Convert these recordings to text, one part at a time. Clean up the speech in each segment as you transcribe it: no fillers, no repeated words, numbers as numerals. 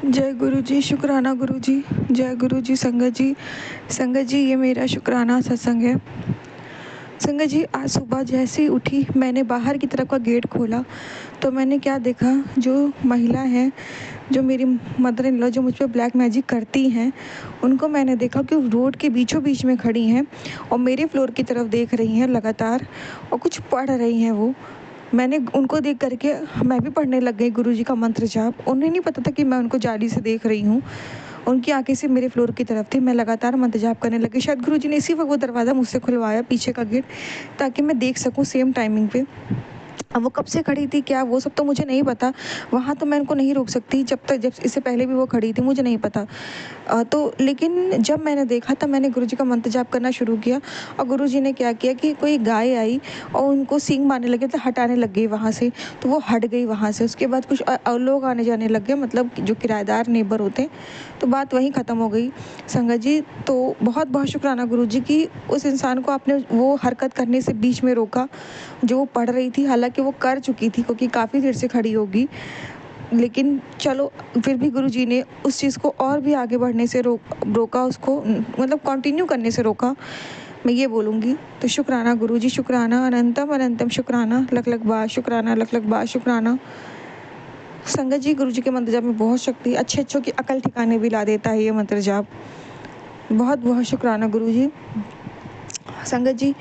जय गुरु जी, शुक्राना गुरु जी। जय गुरु जी। संगत जी, संगत जी, ये मेरा शुक्राना सत्संग है। संगत जी, आज सुबह जैसे ही उठी मैंने बाहर की तरफ का गेट खोला तो मैंने क्या देखा, जो महिला हैं, जो मेरी मदर इन लॉ, जो मुझ पे ब्लैक मैजिक करती हैं, उनको मैंने देखा कि रोड के बीचों बीच में खड़ी हैं और मेरे फ्लोर की तरफ देख रही हैं लगातार और कुछ पढ़ रही हैं वो। मैंने उनको देख करके मैं भी पढ़ने लग गई गुरुजी का मंत्र जाप। उन्हें नहीं पता था कि मैं उनको जाली से देख रही हूँ। उनकी आंखें से मेरे फ्लोर की तरफ थी। मैं लगातार मंत्र जाप करने लगी। शायद गुरुजी ने इसी वक्त वो दरवाज़ा मुझसे खुलवाया, पीछे का गेट, ताकि मैं देख सकूँ सेम टाइमिंग पे। अब वो कब से खड़ी थी क्या, वो सब तो मुझे नहीं पता। वहाँ तो मैं उनको नहीं रोक सकती, जब इससे पहले भी वो खड़ी थी, मुझे नहीं पता। तो लेकिन जब मैंने देखा तब मैंने गुरुजी का मंत्र जाप करना शुरू किया और गुरुजी ने क्या किया कि कोई गाय आई और उनको सींग मारने लगे, तो हटाने लग गई वहाँ से, तो वो हट गई वहाँ से। उसके बाद कुछ लोग आने जाने लग गए, मतलब जो किराएदार नेबर होते हैं, तो बात वहीं ख़त्म हो गई। संगत जी, तो बहुत बहुत शुक्राना गुरुजी की उस इंसान को आपने वो हरकत करने से बीच में रोका जो वो पढ़ रही थी। हालांकि वो कर चुकी थी क्योंकि काफ़ी देर से खड़ी होगी, लेकिन चलो फिर भी गुरुजी ने उस चीज़ को और भी आगे बढ़ने से रोका उसको, मतलब कंटिन्यू करने से रोका, मैं ये बोलूँगी। तो शुक्राना गुरुजी, शुक्राना, अनंतम अनंतम शुक्राना, लख लख बार शुक्राना, लख लख बार शुक्राना। संगत जी, गुरुजी के मंत्र जाप में बहुत शक्ति, अच्छे अच्छों की अकल ठिकाने भी ला देता है ये मंत्र जाप। बहुत बहुत शुक्राना गुरुजी। संगत जी,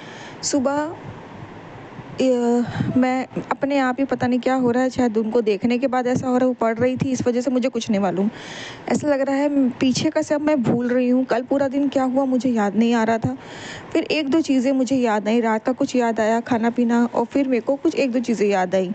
सुबह मैं अपने आप ही, पता नहीं क्या हो रहा है, शायद उनको देखने के बाद ऐसा हो रहा है, वो पढ़ रही थी इस वजह से, मुझे कुछ नहीं मालूम। ऐसा लग रहा है पीछे का सब मैं भूल रही हूँ। कल पूरा दिन क्या हुआ मुझे याद नहीं आ रहा था। फिर एक दो चीज़ें मुझे याद आई, रात का कुछ याद आया, खाना पीना, और फिर मेरे को कुछ एक दो चीज़ें याद आई।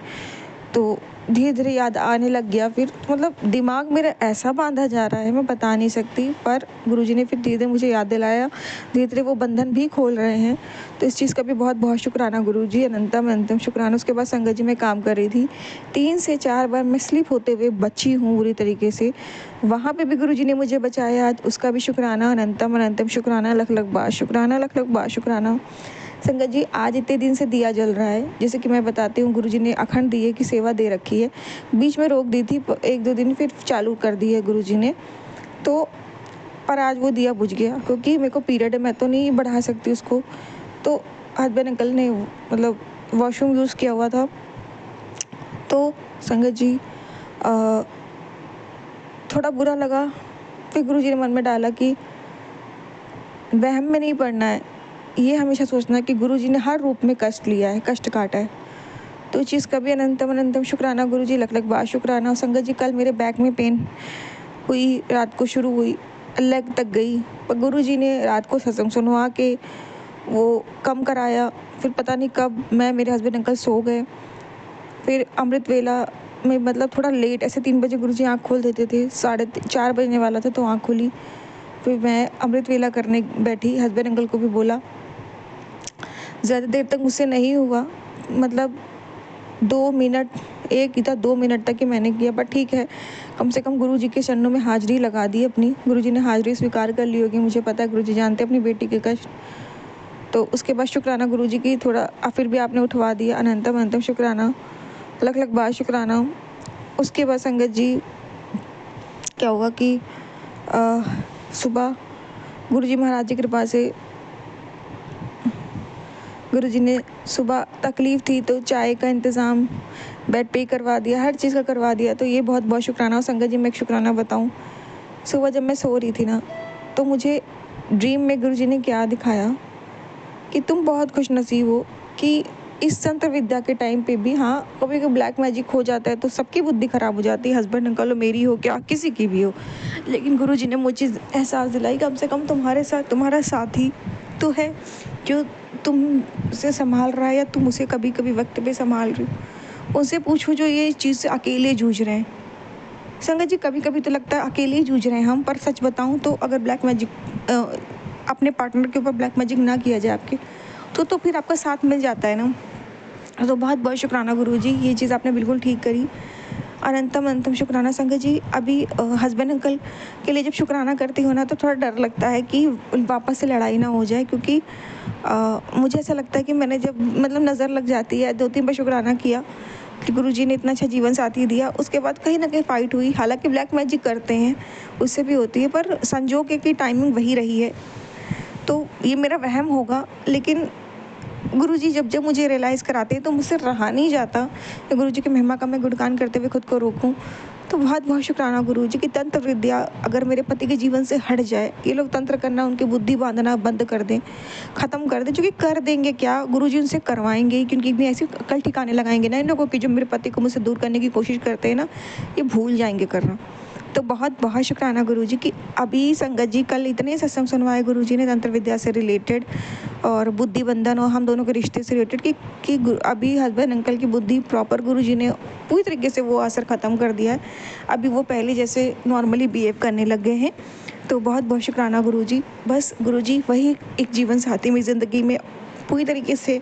तो धीरे धीरे याद आने लग गया। फिर मतलब दिमाग मेरा ऐसा बांधा जा रहा है, मैं बता नहीं सकती, पर गुरुजी ने फिर धीरे धीरे मुझे याद दिलाया। धीरे धीरे वो बंधन भी खोल रहे हैं, तो इस चीज़ का भी बहुत बहुत शुक्राना गुरुजी, अनंतम अनंतम शुक्राना। उसके बाद संगत जी मैं काम कर रही थी, 3 से 4 बार मैं स्लिप होते हुए बची हूँ बुरी तरीके से। वहाँ पे भी गुरुजी ने मुझे बचाया आज, उसका भी शुक्राना, अनंतम अनंतम शुक्राना, लख लख बार शुक्राना, लख लख बार शुक्राना। संगत जी, आज इतने दिन से दिया जल रहा है, जैसे कि मैं बताती हूँ, गुरुजी ने अखंड दिए की सेवा दे रखी है। बीच में रोक दी थी एक दो दिन, फिर चालू कर दी है गुरुजी ने। तो पर आज वो दिया बुझ गया क्योंकि मेरे को पीरियड है, मैं तो नहीं बढ़ा सकती उसको। तो हस्बैंड अंकल ने मतलब वॉशरूम यूज़ किया हुआ था। तो संगत जी, थोड़ा बुरा लगा। फिर गुरुजी ने मन में डाला कि वहम में नहीं पड़ना है, ये हमेशा सोचना है कि गुरुजी ने हर रूप में कष्ट लिया है, कष्ट काटा है। तो इस चीज़ का भी अनंतम अनंतम शुक्राना गुरुजी, लख लख बार शुक्राना। संगत जी, कल मेरे बैक में पेन हुई, रात को शुरू हुई, लेग तक गई, पर गुरुजी ने रात को सत्संग सुनवा के वो कम कराया। फिर पता नहीं कब मैं, मेरे हस्बैंड अंकल सो गए। फिर अमृत वेला में, मतलब थोड़ा लेट, ऐसे 3 बजे गुरुजी आँख खोल देते थे, 4:30 बजने वाला था तो आँख खुली। फिर मैं अमृत वेला करने बैठी, हस्बैंड अंकल को भी बोला। ज़्यादा देर तक मुझसे नहीं हुआ, मतलब 2 मिनट, एक ही था, 2 मिनट तक ही मैंने किया, बट ठीक है, कम से कम गुरुजी के चरणों में हाज़िरी लगा दी अपनी। गुरुजी ने हाज़िरी स्वीकार कर ली होगी, मुझे पता है गुरुजी जानते हैं अपनी बेटी के कष्ट। तो उसके बाद शुक्राना गुरुजी की, थोड़ा फिर भी आपने उठवा दिया, अनंतम अनंतम शुक्राना, लख लख बार शुक्राना। उसके बाद संगत जी क्या हुआ कि सुबह गुरुजी महाराज की कृपा से, गुरुजी ने सुबह तकलीफ़ थी तो चाय का इंतज़ाम बेड पे ही करवा दिया, हर चीज़ का करवा दिया। तो ये बहुत बहुत शुक्राना। और संगत जी, मैं एक शुक्राना बताऊँ, सुबह जब मैं सो रही थी ना, तो मुझे ड्रीम में गुरुजी ने क्या दिखाया कि तुम बहुत खुशनसीब हो कि इस तंत्र विद्या के टाइम पे भी, हाँ, कभी कभी ब्लैक मैजिक हो जाता है तो सबकी बुद्धि ख़राब हो जाती है, हस्बैंड अंकल हो, मेरी हो, क्या किसी की भी हो, लेकिन गुरुजी ने मुझे एहसास दिलाई कम से कम तुम्हारे साथ तुम्हारा साथी तो है जो तुम से संभाल रहा है, या तुम उसे कभी कभी वक्त पे संभाल रही हो। उनसे पूछो जो ये चीज़ से अकेले जूझ रहे हैं। संगत जी, कभी कभी तो लगता है अकेले ही जूझ रहे हैं हम, पर सच बताऊं तो अगर ब्लैक मैजिक अपने पार्टनर के ऊपर ब्लैक मैजिक ना किया जाए आपके, तो फिर आपका साथ मिल जाता है ना। तो बहुत बहुत शुक्राना गुरुजी, ये चीज़ आपने बिल्कुल ठीक करी, अनंतम अनंतम शुक्राना। संगत जी, अभी हस्बैंड अंकल के लिए जब शुक्राना करती हो ना, तो थोड़ा डर लगता है कि वापस से लड़ाई ना हो जाए, क्योंकि मुझे ऐसा लगता है कि मैंने जब, मतलब नज़र लग जाती है, 2-3 बार शुक्राना किया कि गुरुजी ने इतना अच्छा जीवन साथी दिया, उसके बाद कहीं न कहीं फ़ाइट हुई। हालाँकि ब्लैक मैजिक करते हैं, उससे भी होती है, पर संजोग है कि टाइमिंग वही रही है। तो ये मेरा वहम होगा, लेकिन गुरुजी जब-जब मुझे रियलाइज़ कराते हैं तो मुझसे रहा नहीं जाता कि गुरुजी की महिमा का मैं गुणगान करते हुए खुद को रोकूँ। तो बहुत-बहुत शुक्राना गुरुजी की तंत्र विद्या अगर मेरे पति के जीवन से हट जाए, ये लोग तंत्र करना, उनकी बुद्धि बाँधना बंद कर दें, ख़त्म कर दें, जो कि कर देंगे क्या, गुरुजी उनसे करवाएँगे ही, क्योंकि इतनी ऐसी अकल ठिकाने लगाएँगे ना इन लोगों की, जो मेरे पति को मुझसे दूर करने की कोशिश करते हैं ना, ये भूल जाएँगे करना। तो बहुत-बहुत शुक्राना गुरुजी कि अभी संगत जी कल इतने सत्संग सुनवाए गुरुजी ने तंत्र विद्या से रिलेटेड और बुद्धि बंधन और हम दोनों के रिश्ते से रिलेटेड कि अभी हस्बैंड अंकल की बुद्धि प्रॉपर गुरुजी ने पूरी तरीके से वो असर ख़त्म कर दिया है। अभी वो पहले जैसे नॉर्मली बिहेव करने लग गए हैं। तो बहुत-बहुत शुक्राना गुरुजी। बस गुरुजी वही एक जीवन साथी मेरी ज़िंदगी में पूरी तरीके से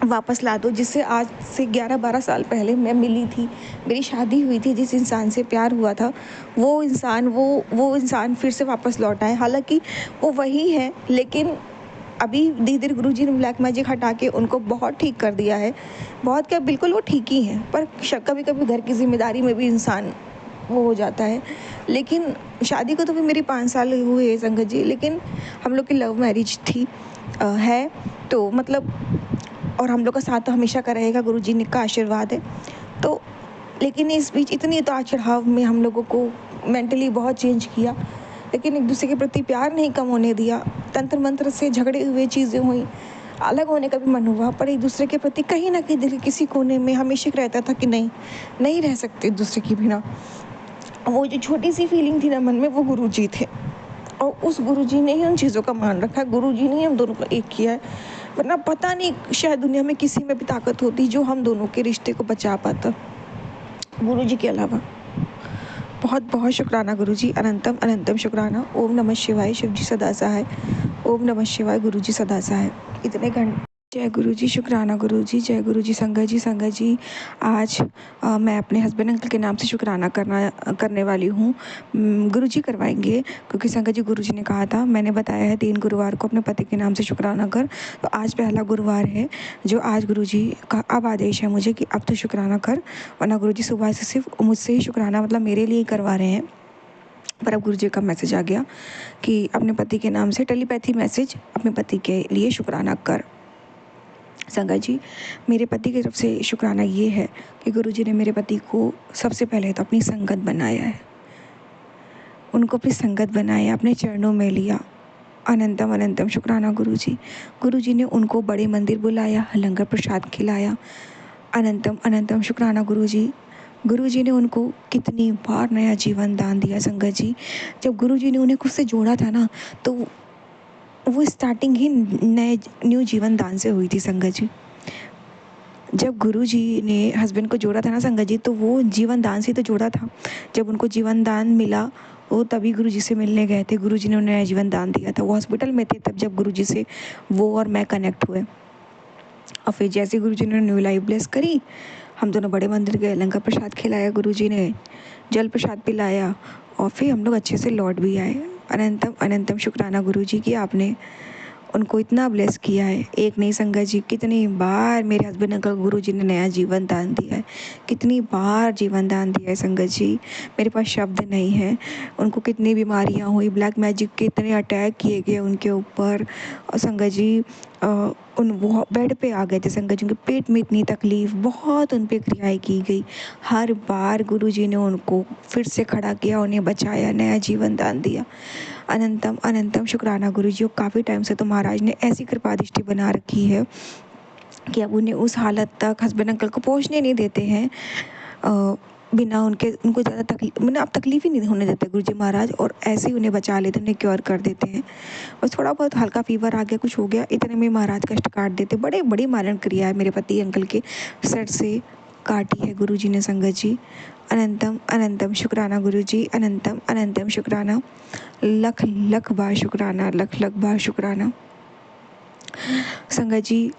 वापस ला दो, जिससे आज से 11-12 साल पहले मैं मिली थी, मेरी शादी हुई थी, जिस इंसान से प्यार हुआ था, वो इंसान फिर से वापस लौट आए। हालाँकि वो वही है, लेकिन अभी धीरे-धीरे गुरुजी ने ब्लैक मैजिक हटा के उनको बहुत ठीक कर दिया है। बहुत क्या, बिल्कुल वो ठीक ही हैं, पर कभी-कभी घर की ज़िम्मेदारी में भी इंसान वो हो जाता है। लेकिन शादी को तो भी मेरी 5 साल हुए हैं संगत जी, लेकिन हम लोग की लव मैरिज थी, है, तो मतलब, और हम लोग का साथ तो हमेशा का रहेगा, गुरुजी ने का आशीर्वाद है। तो लेकिन इस बीच इतनी उतार-चढ़ाव में हम लोगों को मेंटली बहुत चेंज किया, लेकिन एक-दूसरे के प्रति प्यार नहीं कम होने दिया। तंत्र-मंत्र से झगड़े हुए, चीज़ें हुई, अलग होने का भी मन हुआ, पर एक-दूसरे के प्रति कहीं न कहीं दिल के किसी कोने में हमेशा एक रहता था कि नहीं, नहीं रह सकते एक-दूसरे के बिना। वो जो छोटी-सी फीलिंग थी ना मन में, वो गुरुजी थे। और उस गुरुजी ने ही उन चीज़ों का मान रखा है, गुरुजी ने ही हम दोनों को एक किया है। वरना पता नहीं शायद दुनिया में किसी में भी ताकत होती जो हम दोनों के रिश्ते को बचा पाता, गुरुजी के अलावा। बहुत-बहुत शुक्राना गुरुजी, अनंतम अनंतम शुक्राना। ओम नमः शिवाय, शिव जी सदा सहाय। ओम नमः शिवाय, गुरुजी सदा सहाय। इतने घंटे जय गुरुजी, शुक्राना गुरुजी, जय गुरुजी। संगत जी आज मैं अपने हस्बैंड अंकल के नाम से शुक्राना करने वाली हूँ। गुरुजी करवाएँगे, क्योंकि संगत जी गुरुजी ने कहा था, मैंने बताया है 3 गुरुवार को अपने पति के नाम से शुक्राना कर, तो आज पहला गुरुवार है, जो आज गुरुजी का अब आदेश है मुझे कि अब तो शुक्राना कर, वरना गुरुजी सुबह से सिर्फ़ मुझसे ही शुक्राना, मतलब मेरे लिए ही करवा रहे हैं। पर अब गुरुजी का मैसेज आ गया कि अपने पति के नाम से टेलीपैथी मैसेज, अपने पति के लिए शुक्राना कर। संगत जी, मेरे पति की तरफ से शुक्राना ये है कि गुरुजी ने मेरे पति को सबसे पहले तो अपनी संगत बनाया है। उनको अपनी संगत बनाया, अपने चरणों में लिया। अनंतम अनंतम शुक्राना गुरुजी। गुरुजी ने उनको बड़े मंदिर बुलाया, लंगर प्रसाद खिलाया। अनंतम अनंतम शुक्राना गुरुजी। गुरुजी ने उनको कितनी बार नया जीवन दान दिया संगत जी। जब गुरुजी ने उन्हें खुद से जोड़ा था ना, तो वो स्टार्टिंग ही न्यू जीवन दान से हुई थी संगत जी। जब गुरुजी ने हस्बैंड को जोड़ा था ना संगत जी, तो वो जीवन दान से तो जोड़ा था। जब उनको जीवन दान मिला, वो तभी गुरुजी से मिलने गए थे, गुरुजी ने उन्हें नया जीवन दान दिया था। वो हॉस्पिटल में थे तब, जब गुरुजी से वो और मैं कनेक्ट हुए। और फिर जैसे गुरुजी ने न्यू लाइफ ब्लेस करी, हम दोनों बड़े मंदिर गए, लंगर प्रसाद खिलाया गुरुजी ने, जल प्रसाद पिलाया, और फिर हम लोग अच्छे से लौट भी आए। अनंतम अनंतम शुक्राना गुरुजी कि आपने उनको इतना ब्लेस किया है। एक नहीं संगत जी, कितनी बार मेरे हस्बैंड अंकल गुरुजी ने नया जीवन दान दिया है, कितनी बार जीवन दान दिया है संगत जी, मेरे पास शब्द नहीं है। उनको कितनी बीमारियां हुई, ब्लैक मैजिक के इतने अटैक किए गए उनके ऊपर, और संगत जी वो बेड पे आ गए थे संगत जी, उनके पेट में इतनी तकलीफ़, बहुत उन पे क्रियाएँ की गई। हर बार गुरुजी ने उनको फिर से खड़ा किया, उन्हें बचाया, नया जीवन दान दिया। अनंतम अनंतम शुक्राना गुरुजी। और काफ़ी टाइम से तो महाराज ने ऐसी कृपा दृष्टि बना रखी है कि अब उन्हें उस हालत तक हस्बैंड अंकल को पहुंचने नहीं देते हैं, बिना उनको ज़्यादा तकलीफ, मतलब अब तकलीफ ही नहीं होने देते गुरुजी महाराज, और ऐसे ही उन्हें बचा लेते, उन्हें क्योर कर देते हैं। बस थोड़ा बहुत हल्का फीवर आ गया, कुछ हो गया, इतने में महाराज कष्ट काट देते। बड़ी मारण क्रिया है मेरे पति अंकल के सर से काटी है गुरुजी ने संगत जी। अनंतम अनंतम शुक्राना गुरुजी, अनंतम अनंतम शुक्राना, लख लख बार शुक्राना, लख लख बार शुक्राना। संगत जी,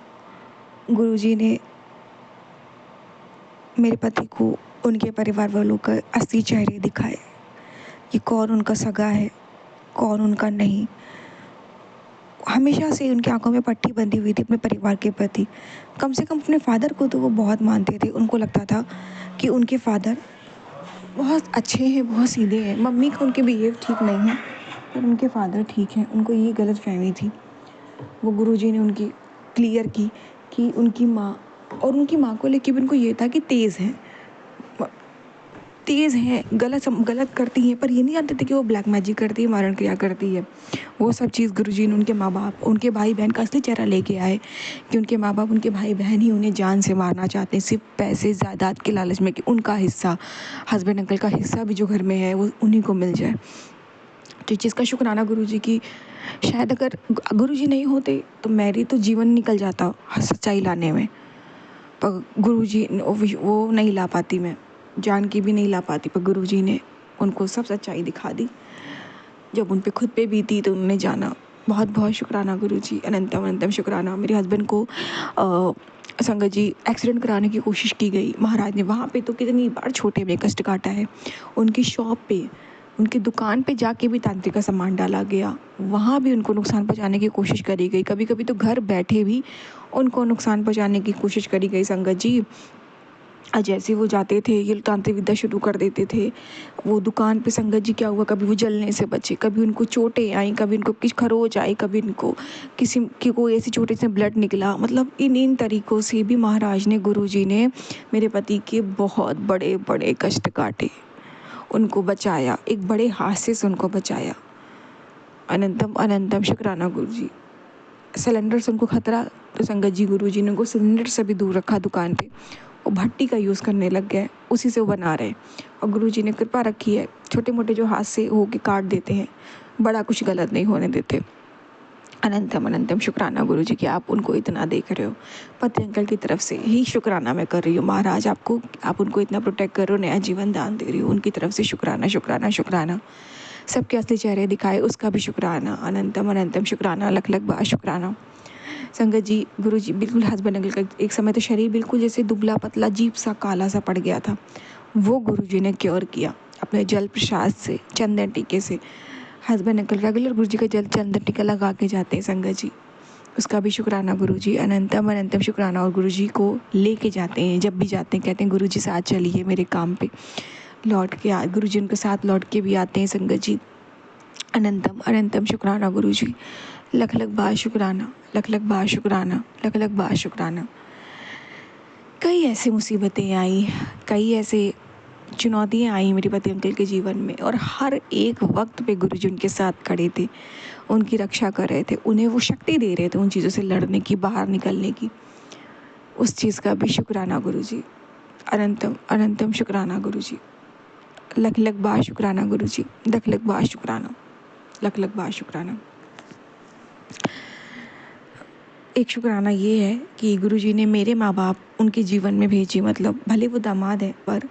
गुरुजी ने मेरे पति को उनके परिवार वालों का असली चेहरे दिखाए कि कौन उनका सगा है, कौन उनका नहीं। हमेशा से उनकी आंखों में पट्टी बंधी हुई थी अपने परिवार के प्रति। कम से कम अपने फादर को तो वो बहुत मानते थे। उनको लगता था कि उनके फादर बहुत अच्छे हैं, बहुत सीधे हैं। मम्मी का उनके बिहेव ठीक नहीं है, पर उनके फादर ठीक हैं। उनको ये गलतफ़हमी थी। वो गुरुजी ने उनकी क्लियर की कि उनकी माँ को लेके भी उनको ये था कि तेज़ हैं, गलत करती हैं, पर ये नहीं जानते थे कि वो ब्लैक मैजिक करती है, मारण क्रिया करती है। वो सब चीज़ गुरुजी ने उनके माँ-बाप, उनके भाई-बहन का असली चेहरा लेके आए कि उनके माँ-बाप, उनके भाई-बहन ही उन्हें जान से मारना चाहते हैं, सिर्फ़ पैसे, जायदाद के लालच में कि उनका हिस्सा, हस्बैंड अंकल का हिस्सा भी जो घर में है, वो उन्हीं को मिल जाए। तो जिसका शुक्राना गुरुजी की, शायद अगर गुरुजी नहीं होते तो मेरी तो जीवन निकल जाता सच्चाई लाने में। पर गुरुजी वो नहीं ला पाती, मैं जान के भी नहीं ला पाती, पर गुरुजी ने उनको सब सच्चाई दिखा दी। जब उन पे खुद पे बीती तो उन्होंने जाना। बहुत बहुत शुक्राना गुरुजी, अनंतम अनंतम शुक्राना। मेरे हस्बैंड को संगत जी एक्सीडेंट कराने की कोशिश की गई। महाराज ने वहाँ पे तो कितनी बार छोटे में कष्ट काटा है। उनकी शॉप पे, उनकी दुकान पे जाके भी तांत्रिक का सामान डाला गया। वहाँ भी उनको नुकसान पहुँचाने की कोशिश करी गई। कभी कभी तो घर बैठे भी उनको नुकसान पहुँचाने की कोशिश करी गई संगत जी। जैसे वो जाते थे ये तांत्रिक विद्या शुरू कर देते थे। वो दुकान पे संगत जी क्या हुआ, कभी वो जलने से बचे, कभी उनको चोटें आई, कभी उनको किसी खरोच आई, कभी उनको किसी की कोई ऐसी चोट से ब्लड निकला। मतलब इन तरीक़ों से भी महाराज ने, गुरुजी ने मेरे पति के बहुत बड़े बड़े कष्ट काटे, उनको बचाया, एक बड़े हादसे से उनको बचाया। अनंतम अनंतम शुक्राना गुरुजी। सिलेंडर से उनको खतरा, तो संगत जी गुरुजी ने उनको सिलेंडर से भी दूर रखा। दुकान पे वो भट्टी का यूज़ करने लग गए, उसी से वो बना रहे। और गुरुजी ने कृपा रखी है, छोटे मोटे जो हाथ से हो के काट देते हैं, बड़ा कुछ गलत नहीं होने देते। अनंतम अनंतम शुक्राना गुरुजी कि आप उनको इतना देख रहे हो। पति अंकल की तरफ से ही शुक्राना मैं कर रही हूँ महाराज, आपको, आप उनको इतना प्रोटेक्ट कर रहे हो, नया जीवन दान दे रही हो, उनकी तरफ से शुक्राना शुक्राना शुक्राना। सबके असली चेहरे दिखाए उसका भी शुक्राना। अनंतम अनंतम शुक्राना, लख लख बार शुक्राना। संगत जी गुरुजी बिल्कुल हस्बैंड अंकल का एक समय तो शरीर बिल्कुल जैसे दुबला पतला अजीब सा काला सा पड़ गया था। वो गुरुजी ने क्योर किया अपने जल प्रसाद से, चंदन टीके से। हस्बैंड अंकल रेगुलर गुरुजी का जल चंदन टीका लगा के जाते हैं संगत जी, उसका भी शुक्राना गुरुजी। अनंतम अनंतम शुक्राना। और गुरुजी को लेके जाते हैं, जब भी जाते हैं कहते हैं गुरुजी साथ चलिए मेरे काम पे। लौट के गुरुजी उनके साथ लौट के भी आते हैं संगत जी। अनंतम अनंतम शुक्राना गुरुजी, लख लख बार शुक्राना, लख लख बार शुक्राना, लख लख बार शुक्राना। कई ऐसी मुसीबतें आई, कई ऐसे चुनौतियाँ आई मेरे पति अंकल के जीवन में, और हर एक वक्त पे गुरुजी उनके साथ खड़े थे, उनकी रक्षा कर रहे थे, उन्हें वो शक्ति दे रहे थे उन चीज़ों से लड़ने की, बाहर निकलने की। उस चीज़ का भी शुक्राना गुरुजी। अनंतम अनंतम शुक्राना गुरुजी, लख लख बार शुक्राना गुरुजी, लख लख बार शुक्राना, लख लख बार शुक्राना। एक शुक्राना ये है कि गुरुजी ने मेरे माँ बाप उनके जीवन में भेजी। मतलब भले वो दामाद है, पर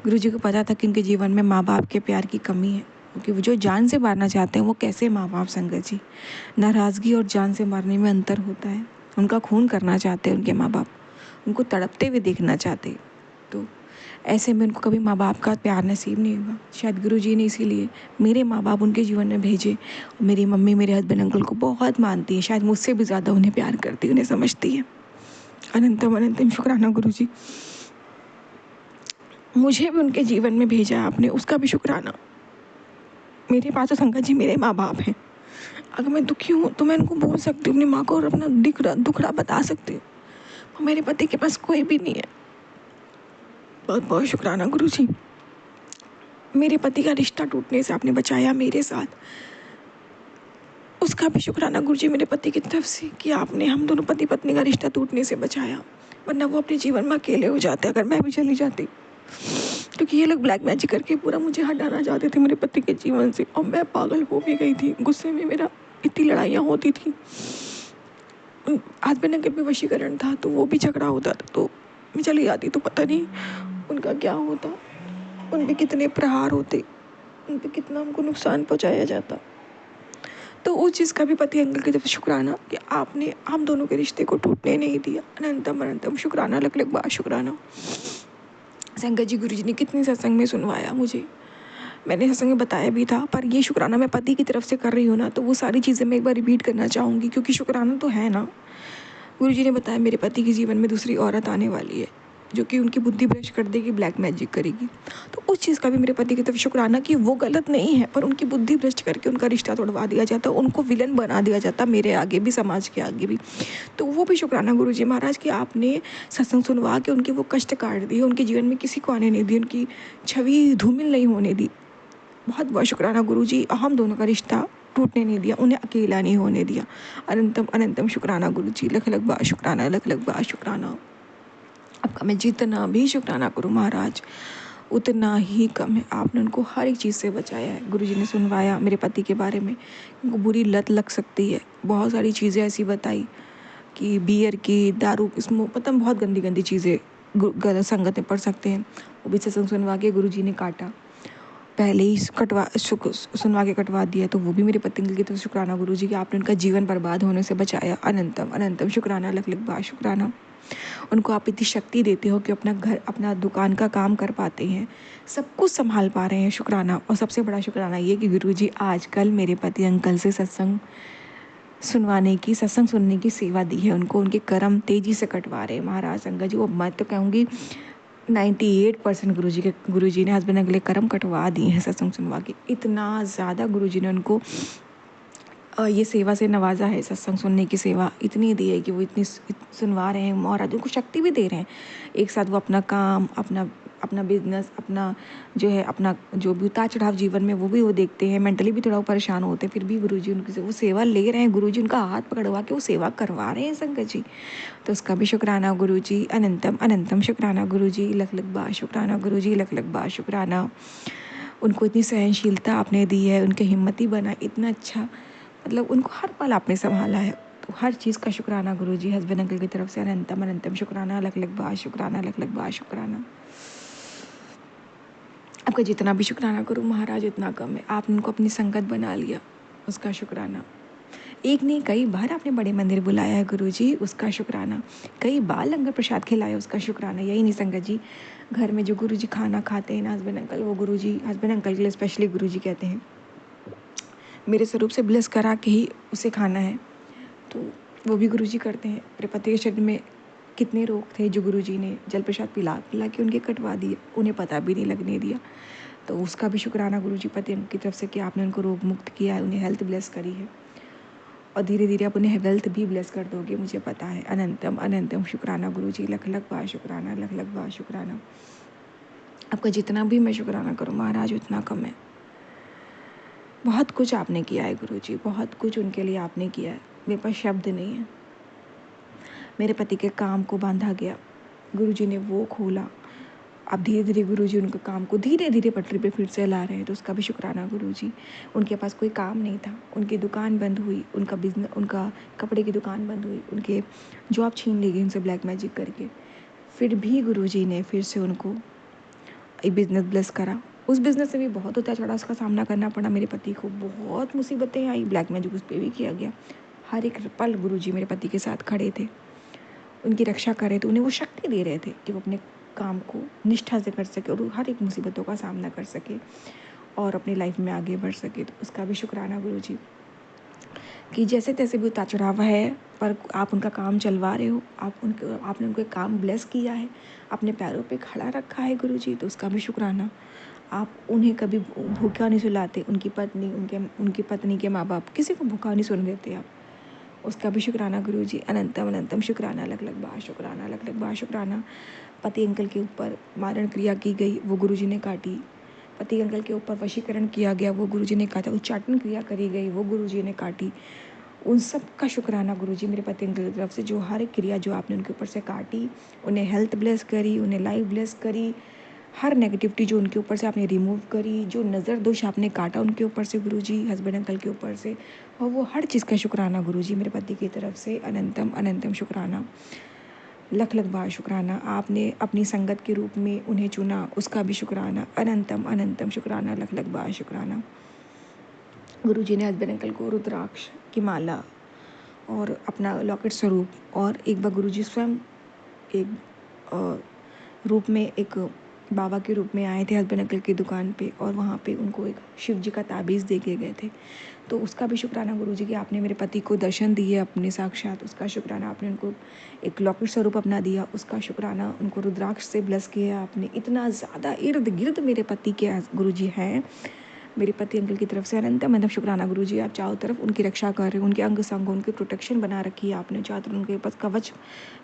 गुरुजी को पता था कि उनके जीवन में माँ बाप के प्यार की कमी है, क्योंकि वो जो जान से मारना चाहते हैं वो कैसे माँ बाप संगत जी। नाराज़गी और जान से मारने में अंतर होता है। उनका खून करना चाहते हैं उनके माँ बाप, उनको तड़पते हुए देखना चाहते। तो ऐसे में उनको कभी माँ बाप का प्यार नसीब नहीं हुआ। शायद गुरुजी ने इसीलिए मेरे माँ बाप उनके जीवन में भेजे। मेरी मम्मी मेरे हस्बैंड अंकल को बहुत मानती है, शायद मुझसे भी ज़्यादा उन्हें प्यार करती, उन्हें समझती है। अनंतम अनंतम शुक्राना गुरुजी, मुझे भी उनके जीवन में भेजा है आपने, उसका भी शुक्राना। मेरे पास तो संगत जी मेरे माँ बाप हैं। अगर मैं दुखी हूँ तो मैं उनको बोल सकती हूँ, अपनी माँ को और अपना दुखड़ा बता सकती हूँ। मेरे पति के पास कोई भी नहीं है। बहुत बहुत शुक्राना गुरुजी, मेरे पति का रिश्ता टूटने से आपने बचाया मेरे साथ, उसका भी शुक्राना गुरुजी मेरे पति की तरफ से कि आपने हम दोनों पति पत्नी का रिश्ता टूटने से बचाया। वरना वो अपने जीवन में अकेले हो जाते अगर मैं भी चली जाती, क्योंकि ये लोग ब्लैक मैजिक करके पूरा मुझे हटाना चाहते थे मेरे पति के जीवन से, और मैं पागल हो भी गई थी। गुस्से में मेरा इतनी लड़ाइयाँ होती थी। हस्बैंड के भी वशीकरण था, तो वो भी झगड़ा होता था, तो मैं चली जाती तो पता नहीं उनका क्या होता, उन पे कितने प्रहार होते, उन पे कितना हमको नुकसान पहुँचाया जाता। तो उस चीज़ का भी पति अंकल की तरफ शुक्राना कि आपने हम दोनों के रिश्ते को टूटने नहीं दिया। अनंतम अनंतम शुक्राना, लख लख बार शुक्राना। संगत जी गुरुजी ने कितने सत्संग में सुनवाया मुझे मैंने सत्संग में बताया भी था, पर ये शुक्राना मैं पति की तरफ से कर रही हूँ ना, तो वो सारी चीज़ें मैं एक बार रिपीट करना चाहूँगी, क्योंकि शुक्राना तो है ना। गुरुजी ने बताया मेरे पति के जीवन में दूसरी औरत आने वाली है, जो कि उनकी बुद्धि भ्रष्ट कर देगी, ब्लैक मैजिक करेगी। तो उस चीज़ का भी मेरे पति की तरफ शुक्राना कि वो गलत नहीं है, पर उनकी बुद्धि भ्रष्ट करके उनका रिश्ता तोड़वा दिया जाता, उनको विलन बना दिया जाता, मेरे आगे भी, समाज के आगे भी। तो वो भी शुक्राना गुरुजी महाराज कि आपने सत्संग सुनवा के उनके वो कष्ट काट दिए, उनके जीवन में किसी को आने नहीं दी, उनकी छवि धूमिल नहीं होने दी। बहुत बहुत शुक्राना गुरुजी, हम दोनों का रिश्ता टूटने नहीं दिया, उन्हें अकेला नहीं होने दिया। अनंतम अनंतम शुक्राना गुरुजी, लख लख बार शुक्राना, लख लख बार शुक्राना। आपका मैं जितना भी शुक्राना करूँ महाराज, उतना ही कम है। आपने उनको हर एक चीज़ से बचाया है। गुरुजी ने सुनवाया मेरे पति के बारे में, उनको बुरी लत लग सकती है, बहुत सारी चीज़ें ऐसी बताई कि बियर की, दारू, स्मोक, मतलब बहुत गंदी गंदी चीज़ें गलत संगत में पड़ सकते हैं। वो भी सत्संग सुनवा के गुरुजी ने काटा, पहले ही सुनवा के कटवा दिया। तो वो भी मेरे पति की तरफ शुक्राना गुरुजी कि आपने उनका जीवन बर्बाद होने से बचाया। अनंतम अनंतम शुक्राना, लख लख बार शुक्राना। उनको आप इतनी शक्ति देते हो कि अपना घर, अपना दुकान का काम कर पाते हैं, सब कुछ संभाल पा रहे हैं, शुक्राना। और सबसे बड़ा शुक्राना ये कि गुरुजी आजकल मेरे पति अंकल से सत्संग सुनने की सेवा दी है उनको, उनके कर्म तेजी से कटवा रहे हैं महाराज संगत जी। वो मैं तो कहूँगी 98% गुरुजी ने हस्बैंड अगले कर्म कटवा दिए हैं सत्संग सुनवा के। इतना ज़्यादा गुरुजी ने उनको ये सेवा से नवाजा है, सत्संग सुनने की सेवा इतनी दी है कि वो इतनी सुनवा रहे हैं, महाराज उनको शक्ति भी दे रहे हैं। एक साथ वो अपना काम, अपना अपना बिजनेस, अपना जो है, अपना जो भी उतार चढ़ाव जीवन में वो भी वो देखते हैं, मेंटली भी थोड़ा परेशान होते हैं, फिर भी गुरुजी उनकी वो सेवा ले रहे हैं, गुरुजी उनका हाथ पकड़वा के वो सेवा करवा रहे हैं संगत जी। तो उसका भी शुक्राना गुरुजी, अनंतम अनंतम शुक्राना गुरुजी, लख लख बार शुक्राना गुरुजी, लख लख बार शुक्राना। उनको इतनी सहनशीलता आपने दी है, उनकी हिम्मती बना, इतना अच्छा, मतलब उनको हर पल आपने संभाला है। तो हर चीज़ का शुक्राना गुरुजी, हस्बैंड अंकल की तरफ से अनंतम अनंतम शुक्राना, लख लख बार शुक्राना, लख लख बार शुक्राना। आपका जितना भी शुक्राना करूँ महाराज उतना कम है। आपने उनको अपनी संगत बना लिया, उसका शुक्राना। एक नहीं कई बार आपने बड़े मंदिर बुलाया है गुरुजी, उसका शुक्राना। कई बार लंगर प्रसाद खिलाया, उसका शुक्राना। यही नहीं संगत जी, घर में जो गुरुजी खाना खाते हैं ना हस्बैंड अंकल, वो गुरुजी, हस्बैंड अंकल के लिए स्पेशली गुरुजी कहते हैं मेरे स्वरूप से ब्लेस करा के ही उसे खाना है। तो वो भी गुरुजी करते हैं। मेरे पति के शरीर में कितने रोग थे जो गुरुजी ने जल प्रसाद पिला पिला के उनके कटवा दिए, उन्हें पता भी नहीं लगने दिया। तो उसका भी शुक्राना गुरुजी पति की तरफ से कि आपने उनको रोग मुक्त किया है, उन्हें हेल्थ ब्लेस करी है, और धीरे धीरे आप उन्हें वेल्थ भी ब्लेस कर दोगे, मुझे पता है। अनंतम अनंतम शुक्राना गुरुजी, लख लख बार शुक्राना, लख लख बार शुक्राना। आपका जितना भी मैं शुक्राना करूँ महाराज उतना कम है। बहुत कुछ आपने किया है गुरुजी, बहुत कुछ उनके लिए आपने किया है, मेरे पास शब्द नहीं है। मेरे पति के काम को बांधा गया, गुरुजी ने वो खोला। अब धीरे धीरे गुरुजी उनके काम को धीरे धीरे पटरी पे फिर से ला रहे हैं, तो उसका भी शुक्राना गुरुजी। उनके पास कोई काम नहीं था, उनकी दुकान बंद हुई, उनका बिजनेस, उनका कपड़े की दुकान बंद हुई, उनके जॉब छीन ली गई उनसे ब्लैक मैजिक करके। फिर भी गुरुजी ने फिर से उनको एक बिज़नेस ब्लेस करा। उस बिज़नेस से भी बहुत उतार चढ़ाव का सामना करना पड़ा मेरे पति को, बहुत मुसीबतें आई, ब्लैक मैजिक उस पर भी किया गया। हर एक पल गुरुजी मेरे पति के साथ खड़े थे, उनकी रक्षा कर रहे थे, उन्हें वो शक्ति दे रहे थे कि वो अपने काम को निष्ठा से कर सके और हर एक मुसीबतों का सामना कर सके और अपनी लाइफ में आगे बढ़ सके। तो उसका भी शुक्राना गुरुजी कि जैसे तैसे भी उतार चढ़ाव है, पर आप उनका काम चलवा रहे हो, आपने उनको काम ब्लेस किया है, अपने पैरों पे खड़ा रखा है गुरुजी, तो उसका भी शुक्राना। आप उन्हें कभी भूखा नहीं सुलाते, उनकी पत्नी के माँ बाप किसी को भूखा नहीं सुन देते आप, उसका भी शुक्राना गुरुजी। अनंतम अनंतम शुक्राना, लख लख बार शुक्राना, लख लख बार शुक्राना। पति अंकल के ऊपर मारण क्रिया की गई, वो गुरुजी ने काटी। पति अंकल के ऊपर वशीकरण किया गया, वो गुरुजी ने काटा। उच्चाटन क्रिया करी गई, वो गुरुजी ने काटी। उन सब का शुक्राना गुरुजी मेरे पति अंकल की तरफ से, जो हर एक क्रिया जो आपने उनके ऊपर से काटी, उन्हें हेल्थ ब्लेस करी, उन्हें लाइफ ब्लेस करी, हर नेगेटिविटी जो उनके ऊपर से आपने रिमूव करी, जो नज़र दोष आपने काटा उनके ऊपर से गुरुजी, हस्बैंड अंकल के ऊपर से, और वो हर चीज़ का शुक्राना गुरुजी मेरे पति की तरफ से। अनंतम अनंतम शुक्राना, लख लख बार शुक्राना। आपने अपनी संगत के रूप में उन्हें चुना, उसका भी शुक्राना। अनंतम अनंतम शुक्राना, लख लख बार शुक्राना। गुरुजी ने हस्बैंड अंकल को रुद्राक्ष की माला और अपना लॉकेट स्वरूप, और एक बार गुरुजी स्वयं एक रूप में एक बाबा के रूप में आए थे हस्बैंड अंकल की दुकान पे, और वहाँ पे उनको एक शिव जी का ताबीज़ दे के गए थे। तो उसका भी शुक्राना गुरुजी कि आपने मेरे पति को दर्शन दिए अपने साक्षात, उसका शुक्राना। आपने उनको एक लौकिक स्वरूप अपना दिया, उसका शुक्राना। उनको रुद्राक्ष से ब्लेस किया आपने। इतना ज़्यादा इर्द गिर्द मेरे पति के गुरुजी हैं, मेरे पति अंकल की तरफ से अनंत मतलब शुक्राना गुरुजी। आप चारों तरफ उनकी रक्षा कर रहे हो, उनके अंग संग उनकी प्रोटेक्शन बना रखी है आपने। चारों तरफ उनके पास कवच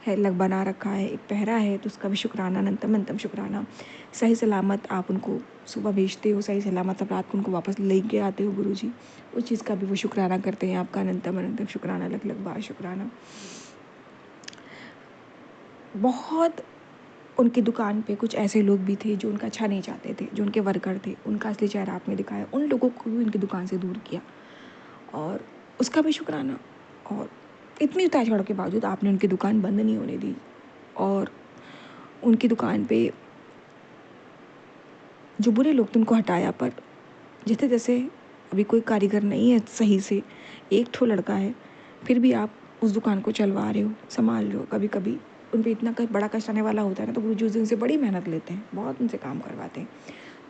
है लग बना रखा है, एक पहरा है, तो उसका भी शुक्राना अनंतम शुक्राना। सही सलामत आप उनको सुबह भेजते हो, सही सलामत आप रात को उनको वापस लेके आते हो गुरुजी, उस चीज़ का भी वो शुक्राना करते हैं आपका। अनंतम शुक्राना, लख लख बार शुक्राना। बहुत उनकी दुकान पे कुछ ऐसे लोग भी थे जो उनका अच्छा नहीं चाहते थे, जो उनके वर्कर थे, उनका असली चेहरा आपने दिखाया, उन लोगों को भी उनकी दुकान से दूर किया, और उसका भी शुक्राना। और इतनी उतार चढ़ाव के बावजूद आपने उनकी दुकान बंद नहीं होने दी, और उनकी दुकान पे जो बुरे लोग थे उनको हटाया। पर जैसे जैसे अभी कोई कारीगर नहीं है सही से, एक ठो लड़का है, फिर भी आप उस दुकान को चलवा रहे हो, संभाल रहे हो। कभी कभी उन पर इतना बड़ा कष्ट आने वाला होता है ना, तो गुरुजी उस दिन से बड़ी मेहनत लेते हैं, बहुत उनसे काम करवाते हैं।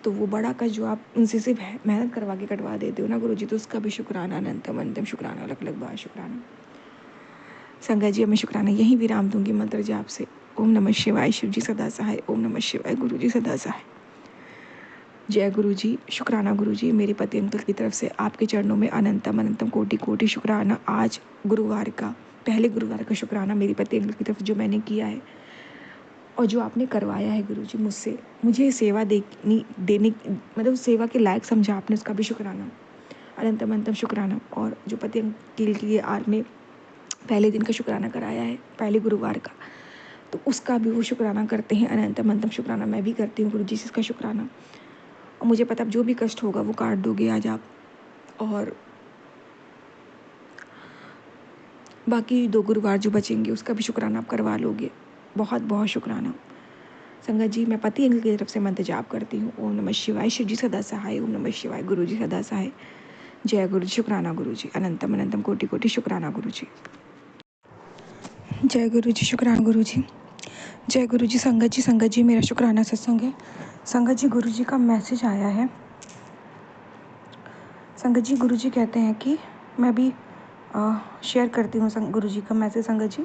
तो वो बड़ा कष्ट जो आप उनसे सिर्फ मेहनत करवा के कटवा देते हो ना गुरुजी, तो उसका भी शुक्राना अनंतम शुक्राना, लख लख बार शुक्राना। संगत जी, मैं शुक्राना यहीं विराम दूंगी मंत्र जाप से। ओम नमः शिवाय, शिव जी सदा सहाय। ओम नमः शिवाय, गुरु जी सदा सहाय। जय गुरु जी। शुक्राना गुरु जी, मेरे पति अंकल की तरफ से आपके चरणों में अनंतम कोटि कोटि शुक्राना। आज गुरुवार का, पहले गुरुवार का शुक्राना मेरे पति अंकल की तरफ जो मैंने किया है और जो आपने करवाया है गुरु जी मुझसे, मुझे सेवा देने मतलब सेवा के लायक समझा आपने, उसका भी शुक्राना अनंतम शुक्राना। और जो पति अंकल की आपने पहले दिन का शुक्राना कराया है, पहले गुरुवार का, तो उसका भी वो शुक्राना करते हैं अनंतम शुक्राना। मैं भी करती हूँ गुरु जी इसका शुक्राना। और मुझे पता जो भी कष्ट होगा वो काट दोगे आज आप, और बाकी 2 गुरुवार जो बचेंगे उसका भी शुक्राना आप करवा लोगे। बहुत बहुत शुक्राना। संगत जी, मैं पति अंकल की तरफ से मंत्र जाप करती हूँ। ओम नमः शिवाय, शिव जी सदा सहाय। ओम नमः शिवाय, गुरु जी सदा सहाय। जय गुरु जी। शुक्राना गुरु जी, अनंतम कोटि कोटि शुक्राना गुरु जी। जय गुरु जी। शुक्राना गुरु जी। जय गुरु जी। संगत जी मेरा शुक्राना सत्संग है। संगत जी, गुरु जी का मैसेज आया है। संगत जी, गुरु जी कहते हैं कि मैं भी शेयर करती हूँ गुरु जी का मैसेज। संगत जी,